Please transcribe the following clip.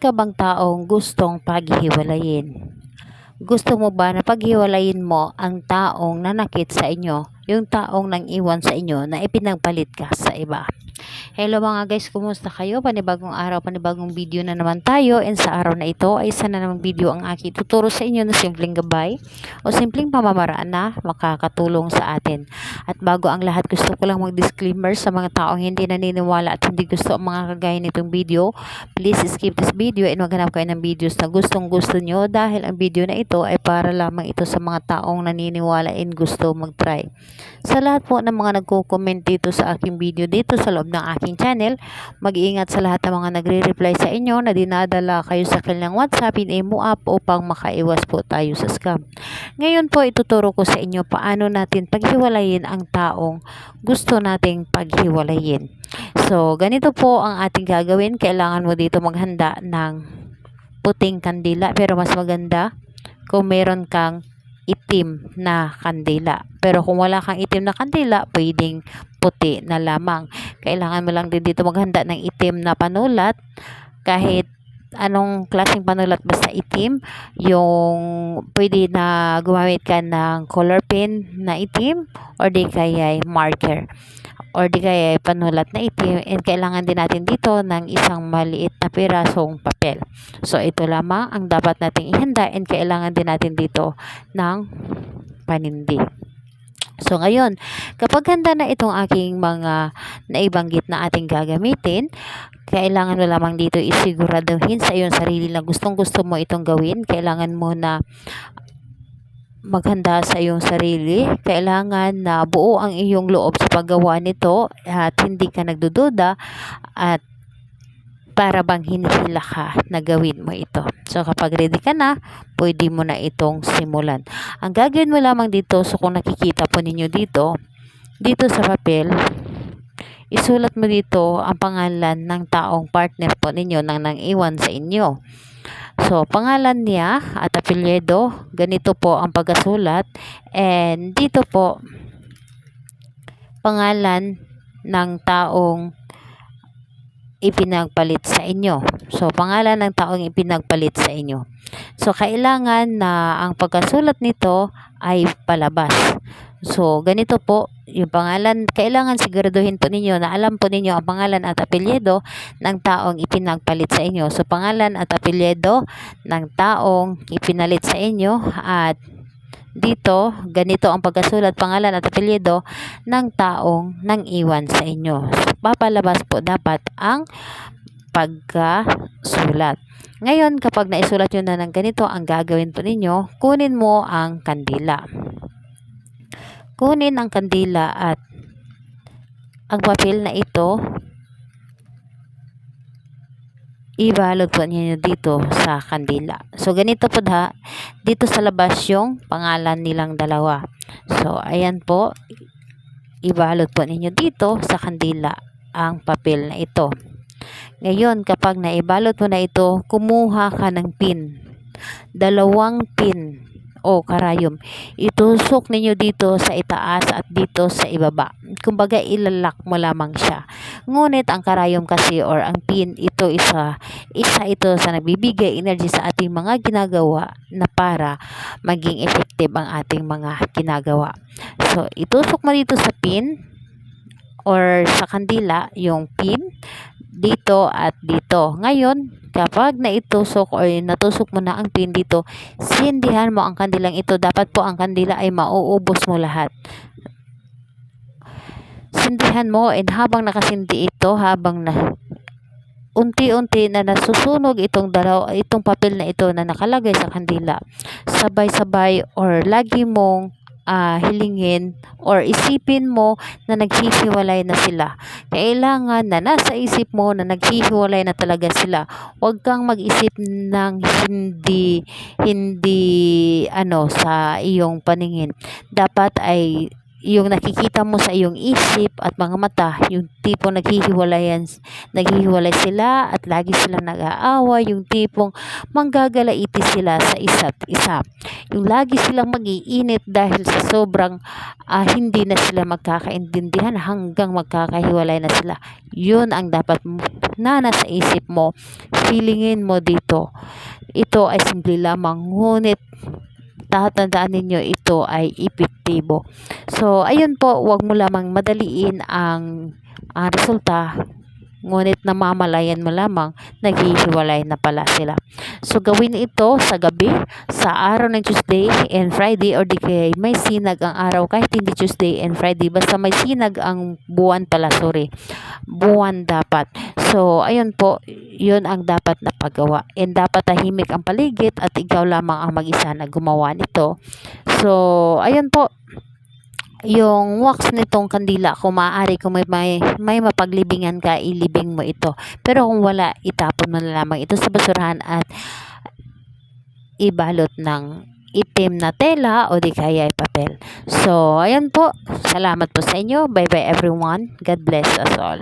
ka bang taong gustong paghiwalayin? Gusto mo ba na paghiwalayin mo ang taong nanakit sa inyo, yung taong nang iwan sa inyo na ipinagpalit ka sa iba? Hello mga guys, kumusta kayo? Panibagong araw, panibagong video na naman tayo, and sa araw na ito ay isa na namang video ang aking tuturo sa inyo na simpleng gabay o simpleng pamamaraan na makakatulong sa atin. At bago ang lahat, gusto ko lang mag-disclaimer sa mga taong hindi naniniwala at hindi gusto ang mga kagaya nitong video. Please skip this video and maghanap kayo ng videos na gustong gusto nyo, dahil ang video na ito ay para lamang ito sa mga taong naniniwala and gusto mag-try. Sa lahat po ng mga nagko-comment dito sa aking video dito sa loob ng aking channel, mag-iingat sa lahat ng mga nagre-reply sa inyo na dinadala kayo sa kanilang WhatsApp in Imo app upang makaiwas po tayo sa scam. Ngayon po ituturo ko sa inyo paano natin paghiwalayin ang taong gusto nating paghiwalayin. So ganito po ang ating gagawin. Kailangan mo dito maghanda ng puting kandila, pero mas maganda kung meron kang itim na kandila. Pero kung wala kang itim na kandila, pwedeng puti na lamang. Kailangan mo lang din dito maghanda ng itim na panulat, kahit anong klaseng panulat, basta itim. Yung pwede na gumamit ka ng color pen na itim, or di kaya marker, or di kaya panulat na itim. And kailangan din natin dito ng isang maliit na pirasong papel. So ito lamang ang dapat nating ihanda, and kailangan din natin dito ng panindi. So ngayon, kapag handa na itong aking mga naibanggit na ating gagamitin, kailangan mo lamang dito isiguraduhin sa iyong sarili na gustong gusto mo itong gawin. Kailangan mo na maghanda sa iyong sarili. Kailangan na buo ang iyong loob sa paggawa nito at hindi ka nagdududa at para bang hinihila ka na gawin mo ito. So kapag ready ka na, pwede mo na itong simulan. Ang gagawin mo lamang dito, so kung nakikita po ninyo dito sa papel, isulat mo dito ang pangalan ng taong partner po ninyo nang iwan sa inyo. So pangalan niya at apelyido, ganito po ang pagkasulat. And dito po pangalan ng taong ipinagpalit sa inyo. So pangalan ng taong ipinagpalit sa inyo. So kailangan na ang pagkasulat nito ay palabas. So ganito po yung pangalan. Kailangan siguraduhin po ninyo na alam po ninyo ang pangalan at apelyido ng taong ipinagpalit sa inyo. So pangalan at apelyido ng taong ipinalit sa inyo, at dito, ganito ang pagkasulat, pangalan at apelyido ng taong nang iwan sa inyo. So, papalabas po dapat ang pagkasulat. Ngayon, kapag naisulat nyo na ng ganito, ang gagawin po ninyo, kunin mo ang kandila. Kunin ang kandila at ang papel na ito, ibalot po ninyo dito sa kandila. So ganito po dito sa labas yung pangalan nilang dalawa. So ayan po, ibalot po ninyo dito sa kandila ang papel na ito. Ngayon, kapag naibalot mo na ito, kumuha ka ng pin. 2 pin o karayom. Itusok ninyo dito sa itaas at dito sa ibaba. Kumbaga ilalak mo lamang siya. Ngunit ang karayom kasi or ang pin, ito isa ito sa nagbibigay energy sa ating mga ginagawa na para maging effective ang ating mga ginagawa. So itusok mo dito sa pin or sa kandila yung pin dito at dito. Ngayon, kapag naitusok or natusok mo na ang pin dito, sindihan mo ang kandilang ito. Dapat po ang kandila ay mauubos mo lahat. Sindihan mo, and habang nakasindi ito, habang na unti-unti na nasusunog itong papel na ito na nakalagay sa kandila, sabay-sabay or lagi mong hilingin or isipin mo na naghihiwalay na sila. Kailangan na nasa isip mo na naghihiwalay na talaga sila. Huwag kang mag-isip ng hindi sa iyong paningin. Dapat ay yung nakikita mo sa iyong isip at mga mata, yung tipong naghihiwalay sila at lagi silang nag-aaway, yung tipong manggagalaiti sila sa isa't isa. Yung lagi silang mag-iinit dahil sa sobrang hindi na sila magkakaintindihan hanggang magkakahiwalay na sila. Yun ang dapat na nasa isip mo, feelingin mo dito. Ito ay simple lamang, ngunit tatandaan ninyo ito ay epektibo. So, ayun po, wag mo lamang madaliin ang resulta, ngunit namamalayan mo lamang naghihiwalay na pala sila. So, gawin ito sa gabi, sa araw ng Tuesday and Friday, or di kaya may sinag ang araw kahit hindi Tuesday and Friday, basta may sinag ang buwan pala, buwan dapat. So, ayun po, yun ang dapat na paggawa. And dapat tahimik ang paligid at ikaw lamang ang mag-isa na gumawa nito. So, ayun po, yung wax nitong kandila, kung maaari, kung may mapaglibingan ka, ilibing mo ito. Pero kung wala, itapon mo na lamang ito sa basurahan at ibalot ng itim na tela o di kaya ay papel. So, ayan po. Salamat po sa inyo. Bye bye everyone. God bless us all.